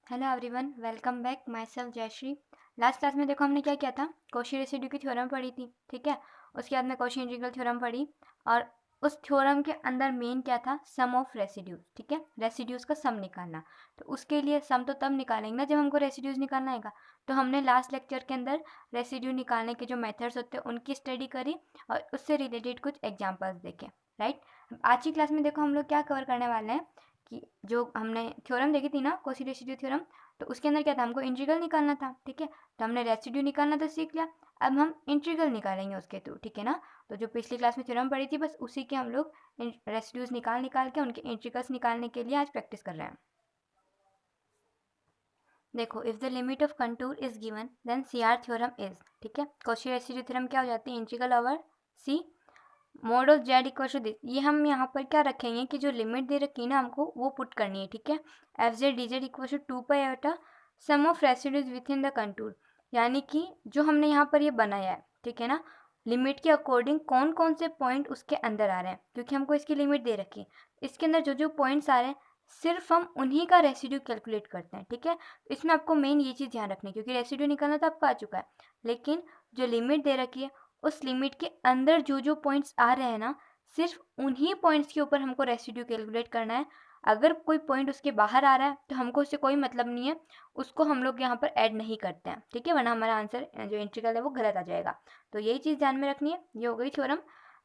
Hello everyone, welcome back. Myself Jayashree. Last class में देखो हमने क्या किया था, कॉची रेसिड्यू की थ्योरम पढ़ी थी। ठीक है, उसके बाद में कॉची इंटीग्रल थ्योरम पढ़ी और उस थ्योरम के अंदर मेन क्या था, सम ऑफ रेसिड्यूज। ठीक है, रेसिड्यूज का सम निकालना। तो उसके लिए सम तो तब निकालेंगे ना जब हमको रेसिड्यूज निकालना आएगा। तो हमने लास्ट लेक्चर के अंदर रेसिड्यू निकालने के जो मेथड्स होते हैं उनकी स्टडी करी और उससे रिलेटेड कुछ एग्जाम्पल्स देखे। राइट, आज की क्लास में देखो हम लोग क्या कवर करने वाले हैं कि जो हमने थ्योरम देखी थी ना, कॉची रेसिड्यू थ्योरम, तो उसके अंदर क्या था, हमको इंटीग्रल निकालना था। ठीक है, तो हमने रेसिड्यू निकालना तो सीख लिया, अब हम इंटीग्रल निकालेंगे उसके थ्रू। ठीक है ना, तो जो पिछली क्लास में थ्योरम पढ़ी थी बस उसी के हम लोग रेसिड्यूज निकाल निकाल के उनके इंटीग्रल्स निकालने के लिए आज प्रैक्टिस कर रहे हैं। देखो, if the limit of contour is given then C R theorem is. ठीक है, कॉची रेसिड्यू थ्योरम क्या हो जाती है, integral over C mod of z equal to this. ये हम यहाँ पर क्या रखेंगे कि जो लिमिट दे रखी है ना हमको वो पुट करनी है। ठीक है, f z d z equal to 2 pi sum of residues with in the contour, यानी कि जो हमने यहाँ पर ये बनाया है, ठीक है ना, लिमिट के अकॉर्डिंग कौन कौन से पॉइंट उसके अंदर आ रहे हैं, क्योंकि हमको इसकी लिमिट दे रखी है। इसके अंदर जो जो पॉइंट्स आ रहे हैं सिर्फ हम उन्हीं का रेसिड्यू कैलकुलेट करते हैं। ठीक है, तो इसमें आपको मेन ये चीज़ ध्यान रखनी है, क्योंकि रेसिड्यू निकालना तो आपका आ चुका है, लेकिन जो लिमिट दे रखी है उस लिमिट के अंदर जो जो पॉइंट्स आ रहे हैं ना, सिर्फ उन्हीं पॉइंट्स के ऊपर हमको रेसिड्यू कैलकुलेट करना है। अगर कोई पॉइंट उसके बाहर आ रहा है तो हमको उससे कोई मतलब नहीं है, उसको हम लोग यहाँ पर ऐड नहीं करते हैं। ठीक है, वरना हमारा आंसर जो इंटीग्रल है वो गलत आ जाएगा। तो यही चीज़ ध्यान में रखनी है। ये हो गई थ्योरम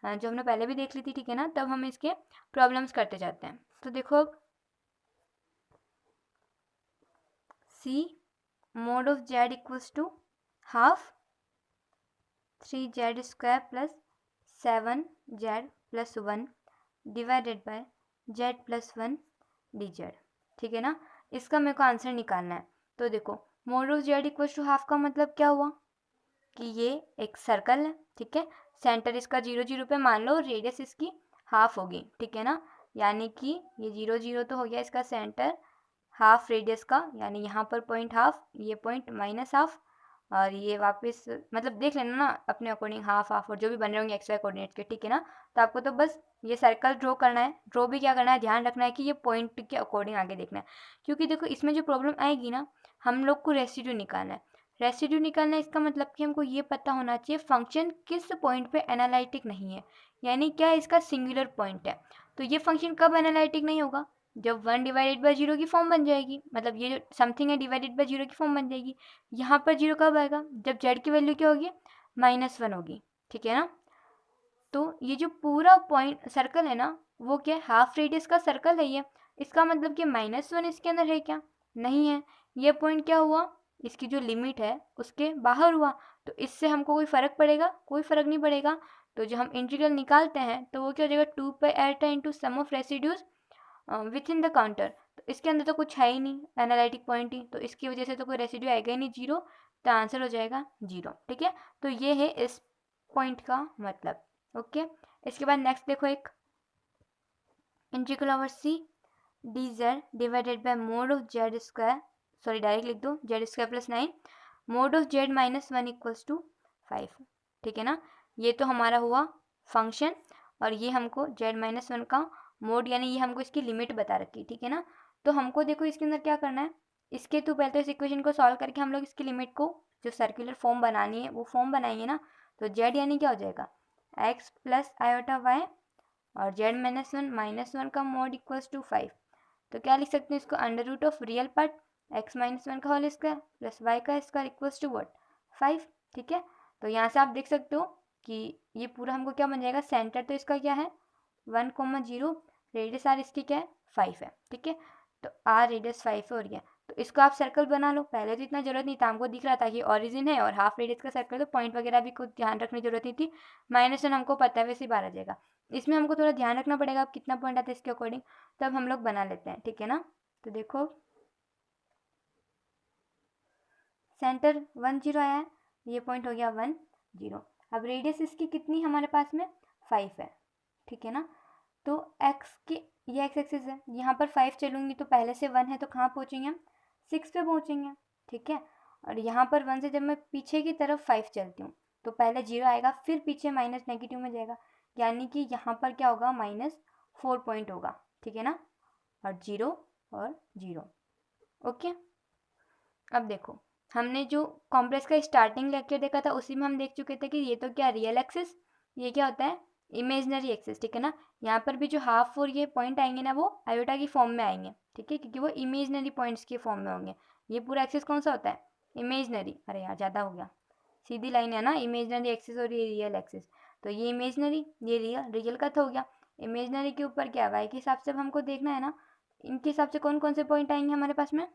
जो हमने पहले भी देख ली थी। ठीक है ना, तब हम इसके प्रॉब्लम्स करते जाते हैं। तो देखो, अब C mod of z equals to half 3z square plus 7z plus 1 divided by z plus 1 dz। ठीक है ना, इसका मेरे को आंसर निकालना है। तो देखो, mod of z equal to half का मतलब क्या हुआ कि ये एक सर्कल है। ठीक है, सेंटर इसका 0 0 पे मान लो, रेडियस इसकी हाफ होगी। ठीक है ना, यानी कि ये 0 0 तो हो गया इसका सेंटर, हाफ रेडियस का, यानी यहाँ पर पॉइंट हाफ, ये पॉइंट माइनस हाफ, और ये वापस मतलब देख लेना ना अपने अकॉर्डिंग, हाफ हाफ और जो भी बन रहे होंगे एक्स वाई कोऑर्डिनेट्स के। ठीक है ना, तो आपको तो बस ये सर्कल ड्रॉ करना है। ड्रॉ भी क्या करना है, ध्यान रखना है कि ये पॉइंट के अकॉर्डिंग आगे देखना है, क्योंकि देखो इसमें जो प्रॉब्लम आएगी ना, हम लोग को रेसिड्यू निकालना है। रेसिड्यू निकालना है इसका मतलब कि हमको ये पता होना चाहिए फंक्शन किस पॉइंट पे एनालिटिक नहीं है, यानी क्या इसका सिंगुलर पॉइंट है। तो ये फंक्शन कब एनालिटिक नहीं होगा, जब 1/0 की फॉर्म बन जाएगी, मतलब ये जो समथिंग है /0 की फॉर्म बन जाएगी। यहाँ पर 0 कब आएगा, जब जेड की वैल्यू क्या होगी, -1 होगी। ठीक है ना, तो ये जो पूरा पॉइंट सर्कल है ना, वो क्या है, हाफ रेडियस का सर्कल है ये। इसका मतलब कि -1 इसके अंदर है क्या, नहीं है। ये पॉइंट क्या हुआ, इसकी जो लिमिट है उसके बाहर हुआ। तो इससे हमको कोई फ़र्क पड़ेगा, कोई फ़र्क नहीं पड़ेगा। तो जो हम इंटीग्रल निकालते हैं तो वो क्या हो जाएगा, 2 into sum of residues with in the counter. तो इसके अंदर तो कुछ है ही नहीं, एनालिटिक पॉइंट ही, तो इसकी वजह से तो कोई रेसिड्यू आएगा ही नहीं, 0। तो आंसर हो जाएगा 0। ठीक है, तो ये है इस पॉइंट का मतलब। ओके, इसके बाद नेक्स्ट देखो, एक integral over C d z divided by mod of z square, sorry direct लिख दो, z square plus 9 mod of z -1 equals to 5। ठीक है ना, ये तो हमारा हुआ फंक्शन, और ये हमको z-1 का मोड, यानी ये हमको इसकी लिमिट बता रखी। ठीक है ना, तो हमको देखो इसके अंदर क्या करना है, इसके तो पहले तो इस इक्वेशन को सॉल्व करके हम लोग इसकी लिमिट को जो सर्कुलर फॉर्म बनानी है वो फॉर्म बनाएंगे ना। तो z यानी क्या हो जाएगा, x प्लस आयोटा y, और z-1 का मोड इक्वल्स टू 5। तो क्या लिख सकते हैं इसको, under root of real part x-1 का होल स्क्वायर प्लस y का स्क्वायर इक्वल्स टू व्हाट, 5। ठीक है, तो यहाँ से आप देख सकते हो कि ये पूरा हमको क्या बन जाएगा, सेंटर तो इसका क्या है 1,0, रेडियस आर इसकी क्या है 5 है। ठीक है, तो आर रेडियस 5 है, और ये तो इसको आप सर्कल बना लो। पहले तो इतना जरूरत नहीं था, हमको दिख रहा था कि ऑरिजिन है और हाफ रेडियस का सर्कल, तो पॉइंट वगैरह भी कुछ ध्यान रखने की जरूरत नहीं थी। -1 हमको पता है वैसे ही बाहर आ जाएगा। इसमें हमको थोड़ा ध्यान रखना पड़ेगा अब कितना पॉइंट आता है इसके अकॉर्डिंग, तब हम लोग बना लेते हैं। ठीक है ना, तो देखो सेंटर 1,0 आया है, ये पॉइंट हो गया 1,0। अब रेडियस इसकी कितनी हमारे पास में 5 है। ठीक है ना, तो x की ये x एक्सिस है, यहाँ पर 5 चलूँगी तो पहले से 1 है, तो कहाँ पहुँचेंगे हम 6 पे पहुँचेंगे। ठीक है, और यहाँ पर 1 से जब मैं पीछे की तरफ 5 चलती हूँ तो पहले 0 आएगा, फिर पीछे माइनस नेगेटिव में जाएगा, यानी कि यहाँ पर क्या होगा, -4 पॉइंट होगा। ठीक है ना, और 0 और 0। ओके, अब देखो, हमने जो कॉम्प्लेक्स का स्टार्टिंग लेक्चर देखा था उसी में हम देख चुके थे कि ये तो क्या रियल एक्सिस, ये क्या होता है इमेजनरी एक्सिस, ठीक है ना। यहाँ पर भी जो हाफ और ये पॉइंट आएंगे ना वो आयोटा की फॉर्म में आएंगे, ठीक है, क्योंकि वो इमेजनरी पॉइंट्स के फॉर्म में होंगे। ये पूरा एक्सिस कौन सा होता है, इमेजनरी। अरे यार ज़्यादा हो गया, सीधी लाइन है ना, इमेजनरी एक्सिस और ये रियल एक्सिस। तो ये इमेजनरी, ये रियल, रियल का तो हो गया। इमेजनरी के ऊपर क्या वाई के हिसाब से अब हमको देखना है ना, इनके हिसाब से कौन कौन से पॉइंट आएंगे हमारे पास में।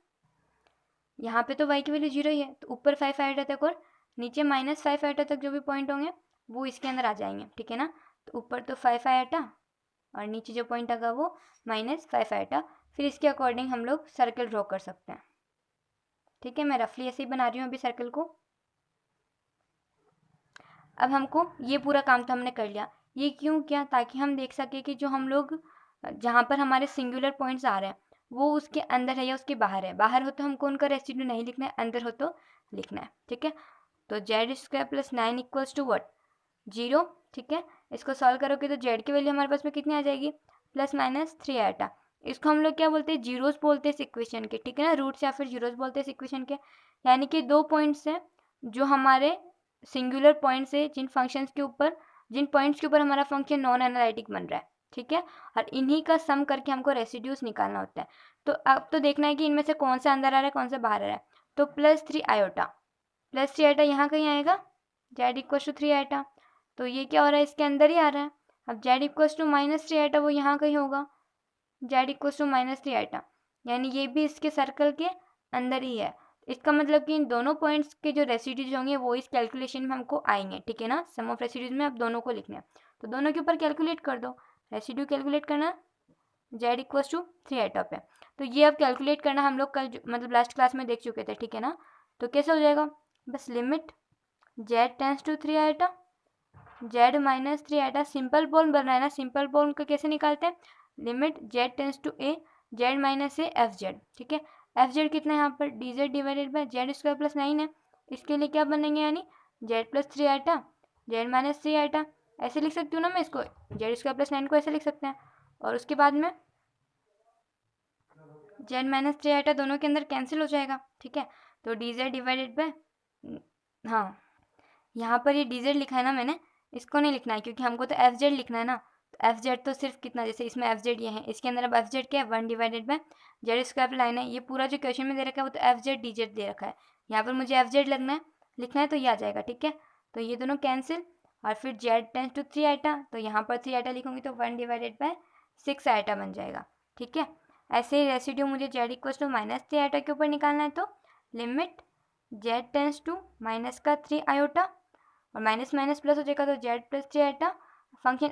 यहाँ पे तो y की वैल्यू 0 ही है, तो ऊपर 5 आयोटा तक और नीचे -5 आयोटा तक जो भी पॉइंट होंगे वो इसके अंदर आ जाएंगे, ठीक है ना। तो ऊपर तो 5 आयोटा और नीचे जो पॉइंट आएगा वो -5 आयोटा। फिर इसके अकॉर्डिंग हम लोग सर्कल ड्रॉ कर सकते हैं, ठीक है। मैं रफली ऐसे ही बना रही हूँ अभी सर्कल को। अब हमको ये पूरा काम तो हमने कर लिया। ये क्यों किया, ताकि हम देख सके कि जो हम लोग जहाँ पर हमारे सिंगुलर पॉइंट्स आ रहे हैं वो उसके अंदर है या उसके बाहर है। बाहर हो तो हमको उनका रेसिड्यू नहीं लिखना है, अंदर हो तो लिखना है, ठीक है। तो z² + 9 इक्वल्स टू वट, 0, ठीक है। इसको सॉल्व करोगे तो z की वैल्यू हमारे पास में कितनी आ जाएगी, +-3 आयोटा। इसको हम लोग क्या बोलते हैं, जीरोस बोलते हैं इस इक्वेशन के, ठीक है ना, रूट्स या फिर जीरोस बोलते हैं इस इक्वेशन के। यानी कि दो पॉइंट्स हैं जो हमारे सिंगुलर पॉइंट्स है, जिन फंक्शंस के ऊपर, जिन पॉइंट्स के ऊपर हमारा फंक्शन नॉन एनालिटिक बन रहा है, ठीक है। और इन्हीं का सम करके हमको रेसिड्यूज निकालना होता है। तो अब तो देखना है कि इनमें से कौन सा अंदर आ रहा है कौन सा बाहर आ रहा है। तो +3 आयोटा, +3 आयोटा यहाँ कहीं आएगा, z = 3 आयोटा, तो ये क्या हो रहा है इसके अंदर ही आ रहा है। अब z = -3 आयोटा वो यहाँ कहीं होगा, z = -3 आयोटा, यानी ये भी इसके सर्कल के अंदर ही है। इसका मतलब कि इन दोनों पॉइंट्स के जो रेसिड्यूज होंगे वो इस कैलकुलेशन में हमको आएंगे, ठीक है ना। सम ऑफ रेसिड्यूज में अब दोनों को लिखना है, तो दोनों के ऊपर कैलकुलेट कर दो। रेसिड्यू कैलकुलेट करना z = 3 आयोटा पे। तो ये अब कैलकुलेट करना हम लोग कल मतलब लास्ट क्लास में देख चुके थे, ठीक है ना। तो कैसे हो जाएगा, बस limit z tends to 3 iota, z -3 iota, simple pole बनना है ना। सिंपल पोल को कैसे निकालते हैं, limit z tends to a, z - a fz, ठीक है। fz कितना है यहाँ पर, dz डिवाइडेड बाय z² + 9 है। इसके लिए क्या बनेंगे, यानी z +3 आयोटा, z -3 आयोटा, ऐसे लिख सकती हूँ ना मैं इसको, z² + 9 को ऐसे लिख सकते हैं। और उसके बाद में z -3 आयोटा दोनों के अंदर कैंसिल हो जाएगा, ठीक है। तो dz डिवाइडेड बाय, हाँ यहाँ पर ये dz लिखा है ना मैंने, इसको नहीं लिखना है क्योंकि हमको तो fz लिखना है ना। तो fz तो सिर्फ कितना, जैसे इसमें fz ये है, इसके अंदर अब fz क्या है, 1 डिवाइडेड बाय z² लाइन है। ये पूरा जो क्वेश्चन में दे रखा है वो तो fz dz दे रखा है, यहाँ पर मुझे fz लगना है, लिखना है, तो ये आ जाएगा, ठीक है। तो ये दोनों कैंसिल, और फिर z टेंड्स टू 3 आयोटा, तो यहाँ पर 3 आयोटा लिखूंगी तो 1 डिवाइडेड बाय 6 आयोटा बन जाएगा, ठीक है। ऐसे ही रेसिड्यू मुझे z = -3 आयोटा के ऊपर निकालना है, तो limit z tends to -3 iota, और माइनस माइनस प्लस हो जाएगा तो z +3 आयोटा, फंक्शन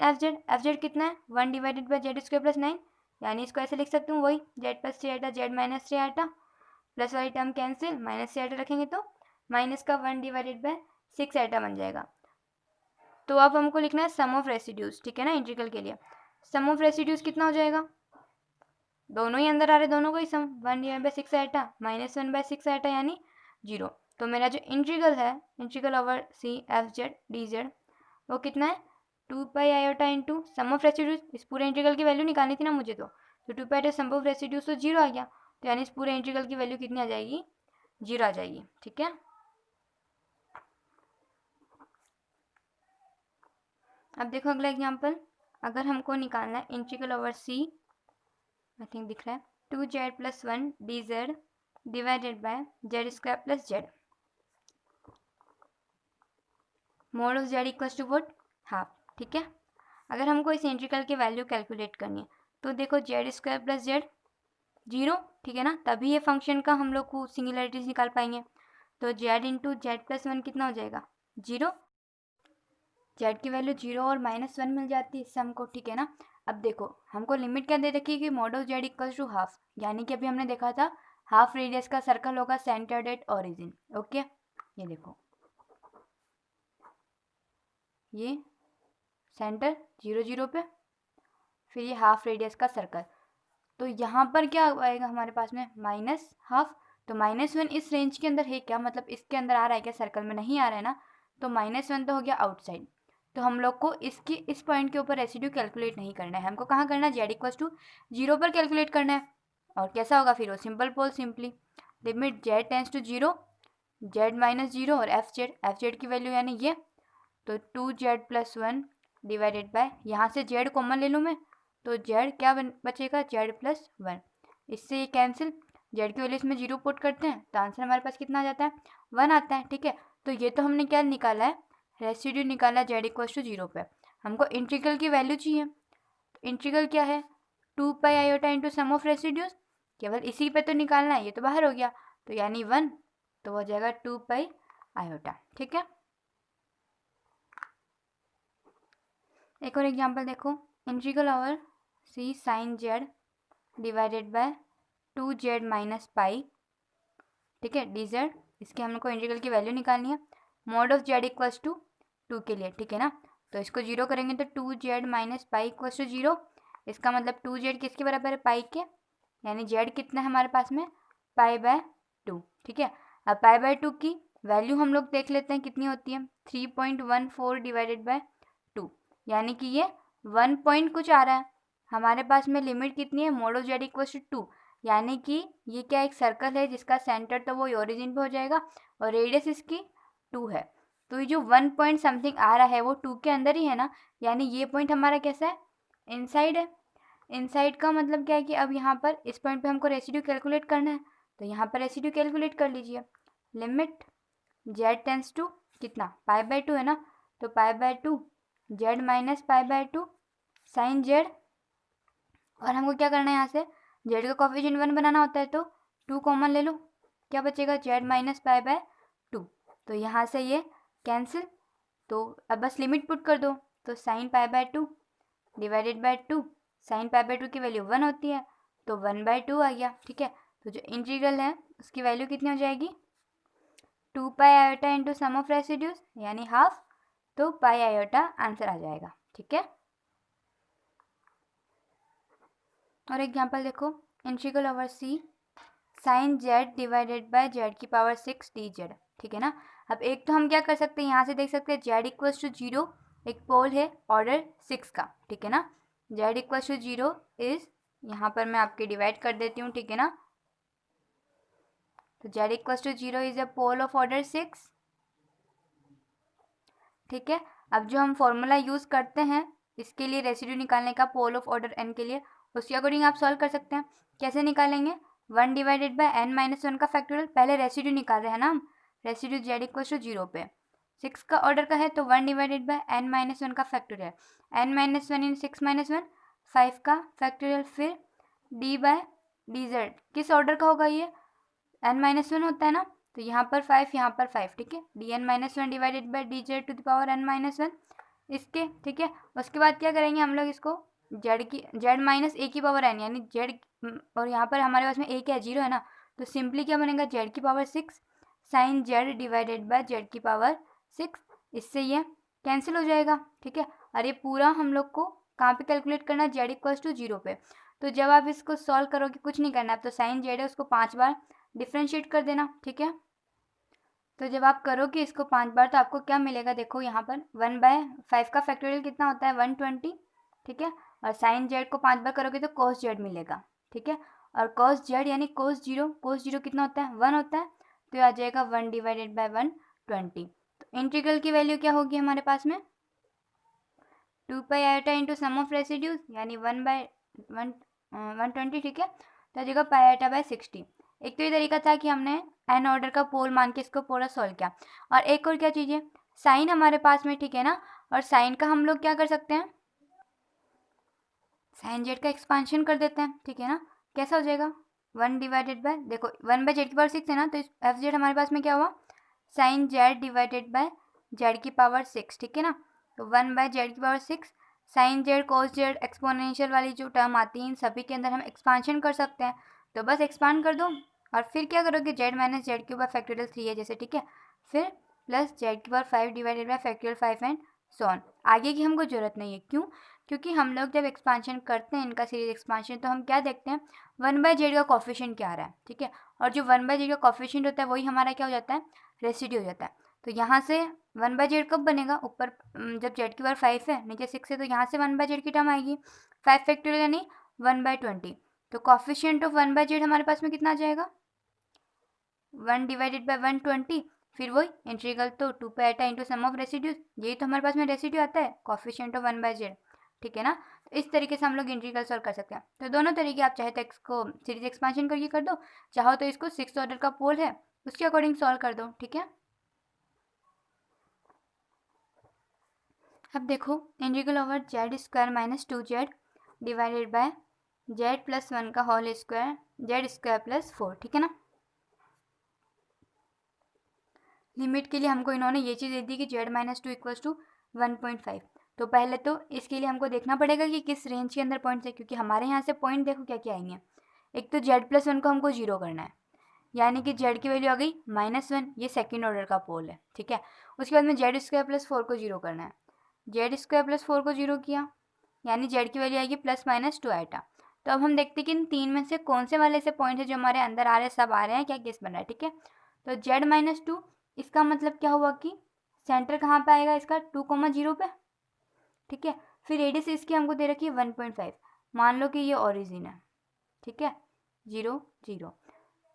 fz कितना है, 1 डिवाइडेड बाय z² + 9, यानी इसको ऐसे लिख सकती हूँ, वही z +3 iota, z -3 iota, plus वाली टर्म कैंसिल, -3 आयोटा रखेंगे तो माइनस का 1 डिवाइडेड बाय 6 आयोटा बन जाएगा। तो अब हमको लिखना है सम ऑफ रेसिड्यूज, ठीक है ना, इंटीग्रल के लिए। सम ऑफ रेसिड्यूज कितना हो जाएगा, दोनों ही अंदर आ रहे, दोनों को ही sum, 1 divide by 6 iota -1/6 iota, यानी 0। तो मेरा जो इंटीग्रल है, integral over c fz dz, वो कितना है, 2 pi iota into sum of residues. इस पूरे इंटीग्रल की वैल्यू निकालनी थी ना मुझे, तो 2 pi iota sum of residues तो 0 आ गया, तो यानी इस पूरे इंटीग्रल की वैल्यू कितनी आ जाएगी, 0 आ जाएगी, ठीक है। अब देखो अगला एग्जाम्पल, अगर हमको निकालना है integral over c, I think दिख रहा है, 2z + 1 dz divided by z² + z, mod of z equals to what, half, ठीक है। अगर हमको इस इंटीग्रल की वैल्यू कैलकुलेट करनी है तो देखो z² + z 0, ठीक है ना, तभी ये फंक्शन का हम लोग को सिंगुलरिटीज निकाल पाएंगे। तो z × z + 1 कितना हो जाएगा, 0, z की वैल्यू 0 और -1 मिल जाती है इससे हमको, ठीक है ना। अब देखो हमको लिमिट क्या दे रखी है कि mod of z equals to half, यानी कि अभी हमने देखा था हाफ रेडियस का सर्कल होगा सेंटर्ड एट ओरिजिन, ओके। ये देखो ये सेंटर 0 0 पे, फिर ये हाफ रेडियस का सर्कल, तो यहाँ पर क्या आएगा हमारे पास में, -1/2। तो -1 इस रेंज के अंदर है क्या, मतलब इसके अंदर आ रहा है क्या, सर्कल में नहीं आ रहा है ना, तो -1 तो हो गया आउटसाइड। तो हम लोग को इसकी इस पॉइंट के ऊपर रेसिड्यू कैलकुलेट नहीं करना है, हमको कहाँ करना है, z = 0 पर कैलकुलेट करना है। और कैसा होगा फिर वो, simple pole simply. Limit z tends to 0 z minus 0 और एफ जेड की वैल्यू यानी ये, तो 2z+1 डिवाइडेड बाय, यहाँ से जेड कॉमन ले लूँ मैं, तो जेड क्या बचेगा, z+1। इससे ये कैंसिल, जेड की वैल्यू इसमें 0 पुट करते हैं तो आंसर हमारे पास कितना आ जाता है, 1 आता है। ठीक है, तो ये तो हमने क्या निकाला है, रेसिड्यू निकाला जेड इक्वल्स टू 0 पे। हमको इंटीग्रल की वैल्यू चाहिए, तो इंटीग्रल क्या है, 2 pi iota into sum of residues, केवल इसी पे तो निकालना है, ये तो बाहर हो गया, तो यानी 1, तो हो जाएगा 2 पाई आयोटा। ठीक है, एक और एग्जांपल देखो, integral over C sine Z divided by 2z minus pi, ठीक है, डी जेड, इसके हमको इंटीग्रल की वैल्यू निकालनी है, mod of z equals to 2 के लिए। ठीक है ना, तो इसको 0 करेंगे तो 2z minus pi equals to 0, इसका मतलब 2z किसके बराबर है, पाई के, यानी जेड कितना है हमारे पास में, पाई/2। ठीक है, अब पाई/2 की वैल्यू हम लोग देख लेते हैं कितनी होती है, 3.14 डिवाइडेड बाय 2, यानी कि ये 1 पॉइंट कुछ आ रहा है। हमारे पास में लिमिट कितनी है, mod of z equals to 2, यानी कि ये क्या एक सर्कल है जिसका सेंटर तो वो ओरिजिन पे हो जाएगा और रेडियस इसकी 2 है, तो ये जो 1 पॉइंट समथिंग आ रहा है वो 2 के अंदर ही है ना, यानी ये पॉइंट हमारा कैसा है, इनसाइड है। इनसाइड का मतलब क्या है कि अब यहाँ पर इस पॉइंट पे हमको रेसिड्यू कैलकुलेट करना है, तो यहाँ पर रेसिड्यू कैलकुलेट कर लीजिए, लिमिट जेड टेंस टू कितना, पाई/2 है ना, तो पाई/2 जेड माइनस पाई/2 साइन जेड, और हमको क्या करना है, यहाँ से जेड का कोफिशिएंट 1 बनाना होता है, तो 2 कॉमन ले लो, क्या बचेगा, जेड माइनस पाई/2, तो यहाँ से ये कैंसिल, तो अब बस लिमिट पुट कर दो, तो साइन पाई/2 डिवाइडेड बाय 2, साइन पाई/2 की वैल्यू 1 होती है, तो 1/2 आ गया। ठीक है, तो जो इंटीग्रल है उसकी वैल्यू कितनी हो जाएगी, 2 pi iota into sum of residues यानी हाफ, तो पाई आयोटा आंसर आ जाएगा। ठीक है, और एग्जांपल देखो, integral over C sine Z divided by Z की पावर 6 डी जेड। ठीक है ना, अब एक तो हम क्या कर सकते हैं, यहाँ से देख सकते हैं जेड इक्वल्स टू 0 एक पोल है ऑर्डर 6 का। ठीक है ना, जेड इक्वल्स टू 0 इज, यहाँ पर मैं आपके डिवाइड कर देती हूँ। ठीक है ना, तो z equals to 0 is a pole of order 6। ठीक है, अब जो हम फॉर्मूला यूज़ करते हैं इसके लिए रेसिड्यू निकालने का, पोल ऑफ ऑर्डर n के लिए, उसके अकॉर्डिंग आप सॉल्व कर सकते हैं। कैसे निकालेंगे, 1 डिवाइडेड बाय n-1 का फैक्टोरियल, पहले रेसिड्यू निकाल रहे हैं ना हम, रेसिड्यू जेड इक्वल्स टू 0 पे 6 का ऑर्डर का है, तो 1 डिवाइडेड बाय n-1 का फैक्टोरियल, n-1 इन 6-1 5 का फैक्टोरियल, फिर d बाय डी जेड किस ऑर्डर का होगा, ये n-1 होता है ना, तो यहाँ पर 5 यहाँ पर 5। ठीक है, dn-1 divided by d z to the power n-1 इसके। ठीक है, उसके बाद क्या करेंगे हम लोग, इसको जेड माइनस ए की पावर n, यानी जेड, और यहाँ पर हमारे पास में ए क्या है, 0 है ना, तो सिंपली क्या बनेगा, जेड की power 6 sine Z divided by Z की पावर 6, इससे ये कैंसिल हो जाएगा। ठीक है, और ये पूरा हम लोग को कहाँ पे कैलकुलेट करना है, जेड इक्वल्स टू 0 पे। तो जब आप इसको सॉल्व करोगे, कुछ नहीं करना है, तो साइन जेड है उसको 5 बार डिफ्रेंशिएट कर देना। ठीक है, तो जब आप करोगे इसको 5 बार तो आपको क्या मिलेगा, देखो यहाँ पर 1/5 का फैक्टोरियल कितना होता है, 120। ठीक है, और साइन जेड को 5 बार करोगे तो कोस जेड मिलेगा। ठीक है, और कोस जेड यानी कोस जीरो कितना होता है, 1 होता है, तो आ जाएगा 1 डिवाइडेड बाय 120। तो इंटीग्रल की वैल्यू क्या होगी हमारे पास में, 2 pi iota into sum of residues यानी 1/120। ठीक है, तो आ जाएगा पाई आयोटा बाय 60। एक तो ये तरीका था कि हमने एन ऑर्डर का पोल मान के इसको पूरा सॉल्व किया, और एक और क्या चीज़, साइन हमारे पास में। ठीक है ना, और साइन का हम लोग क्या कर सकते हैं, साइन जेड का एक्सपांशन कर देते हैं। ठीक है ना, कैसा हो जाएगा, 1 डिवाइडेड बाय, देखो 1/जेड की पावर 6 है ना, तो एफ जेड हमारे पास में क्या हुआ, sine Z divided by Z की पावर 6। ठीक है ना, तो 1/जेड की power 6 sine Z cos Z exponential वाली जो टर्म आती है इन सभी के अंदर हम एक्सपांशन कर सकते हैं, तो बस एक्सपांड कर दो, और फिर क्या करोगे, जेड माइनस जेड के ऊपर फैक्टोरियल 3 है जैसे। ठीक है, फिर प्लस जेड की power 5 divided by factorial 5 and so on. आगे की हमको जरूरत नहीं है, क्यों, क्योंकि हम लोग जब एक्सपांशन करते हैं इनका सीरीज एक्सपांशन, तो हम क्या देखते हैं, 1/जेड का कोफिशिएंट क्या आ रहा है। ठीक है, और जो 1/जेड का कोफिशिएंट होता है वही हमारा क्या हो जाता है, रेसिड्यू हो जाता है। तो यहाँ से 1/जेड कब बनेगा, ऊपर जब जेड की पावर 5 है, नीचे 6 है, तो यहाँ से 1/जेड की टर्म आएगी, 5 फैक्टोरियल यानी 1/20। तो कोफिशिएंट ऑफ 1/जेड हमारे पास में कितना आ जाएगा, 1 डिवाइडेड बाय 120, फिर वही इंटीग्रल तो 2 pi iota into sum of residues, यही तो हमारे पास में रेसिड्यू आता है, कोफिशिएंट ऑफ 1/z, ठीक है ना। तो इस तरीके से हम लोग इंटीग्रल सॉल्व कर सकते हैं। तो दोनों तरीके, आप चाहे तो एक्स को सीरीज एक्सपांशन करके कर दो, चाहो तो इसको 6th ऑर्डर का पोल है उसके अकॉर्डिंग सॉल्व कर दो, ठीक है। अब देखो integral over z² minus 2z divided by z+1 का होल स्क्वायर z² प्लस 4, ठीक है ना। लिमिट के लिए हमको इन्होंने ये चीज़ दे दी कि z-2 इक्वल्स टू 1.5। तो पहले तो इसके लिए हमको देखना पड़ेगा कि किस रेंज के अंदर पॉइंट्स है, क्योंकि हमारे यहाँ से पॉइंट देखो क्या क्या आएंगे। एक तो z+1 को हमको 0 करना है, यानी कि z की वैल्यू आ गई -1, ये सेकेंड ऑर्डर का पोल है, ठीक है। उसके बाद में z² प्लस 4 को 0 करना है, z² प्लस 4 को 0 किया, यानी z की वैल्यू आएगी +-2 आइटा। तो अब हम देखते हैं कि इन तीन में से कौन से वाले ऐसे पॉइंट है जो हमारे अंदर आ रहे हैं, सब आ रहे हैं क्या, केस बन रहा है, ठीक है। तो z-2 इसका मतलब क्या हुआ कि सेंटर कहाँ पे आएगा इसका, 2,0 पे, ठीक है। फिर रेडियस इसकी हमको दे रखी है 1.5, मान लो कि ये ओरिजिन है, ठीक है, 0 0।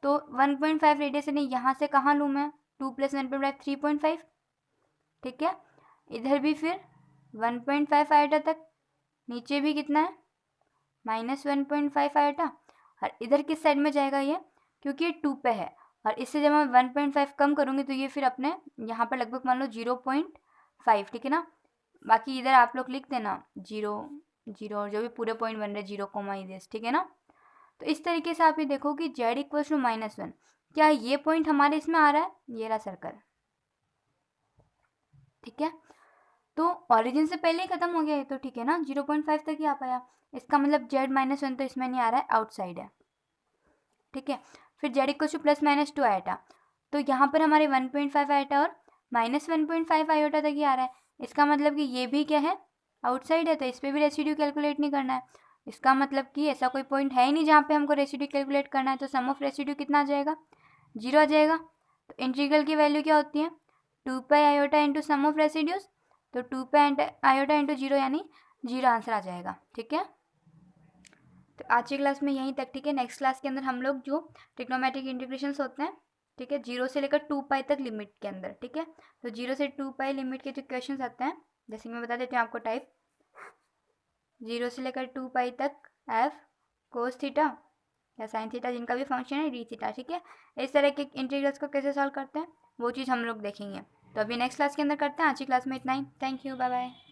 तो 1.5 रेडियस नहीं, यहाँ से कहाँ लूँ मैं, 2 + 1.5 3.5, ठीक है। इधर भी फिर 1.5 आइटा तक, नीचे भी कितना है -1.5 आइटा, और इधर किस साइड में जाएगा ये, क्योंकि ये 2 पे है, और इससे जब मैं 1.5 कम करूँगी तो ये फिर अपने यहाँ पर लगभग मान लो 0.5, ठीक है ना। बाकी इधर आप लोग लिख देना 0 0, और जो भी पूरे पॉइंट बन रहे 0, इधर, ठीक है ना। तो इस तरीके से आप ये देखो कि z इक्वल्स टू -1, क्या ये पॉइंट हमारे इसमें आ रहा है, ये रहा सर्कल, ठीक है। तो ओरिजिन से पहले ही खत्म हो गया है, तो ठीक है ना, 0.5 तक ही आ पाया, इसका मतलब z-1 तो इसमें नहीं आ रहा है, आउटसाइड है, ठीक है। फिर z इक्वल्स टू +-2 आइटा, तो यहाँ पर हमारे 1.5 आइटा और -1.5 आइटा तक ही आ रहा है, इसका मतलब कि ये भी क्या है, आउटसाइड है, तो इस पर भी रेसिड्यू कैलकुलेट नहीं करना है। इसका मतलब कि ऐसा कोई पॉइंट है ही नहीं जहाँ पे हमको रेसिड्यू कैलकुलेट करना है, तो सम ऑफ रेसिड्यू कितना आ जाएगा, 0 आ जाएगा। तो इंटीग्रल की वैल्यू क्या होती है, 2 pi iota into sum of residues, तो 2 पाई आयोटा इंटू 0 यानी 0 आंसर आ जाएगा, ठीक है। तो आज की क्लास में यहीं तक, ठीक है। नेक्स्ट क्लास के अंदर हम लोग जो ट्रिग्नोमेट्रिक इंटीग्रेशंस होते हैं, ठीक है, 0 से लेकर 2 पाई तक लिमिट के अंदर, ठीक है। तो 0 से 2 पाई लिमिट के जो क्वेश्चंस आते हैं, जैसे मैं बता देती हूँ आपको टाइप, 0 से लेकर 2 पाई तक f कोस थीटा या साइन थीटा, जिनका भी फंक्शन है डी थीटा, ठीक है। इस तरह के इंटीग्रल्स को कैसे सॉल्व करते हैं वो चीज़ हम लोग देखेंगे। तो अभी नेक्स्ट क्लास के अंदर करते हैं, आज की क्लास में इतना ही। Thank you, bye bye.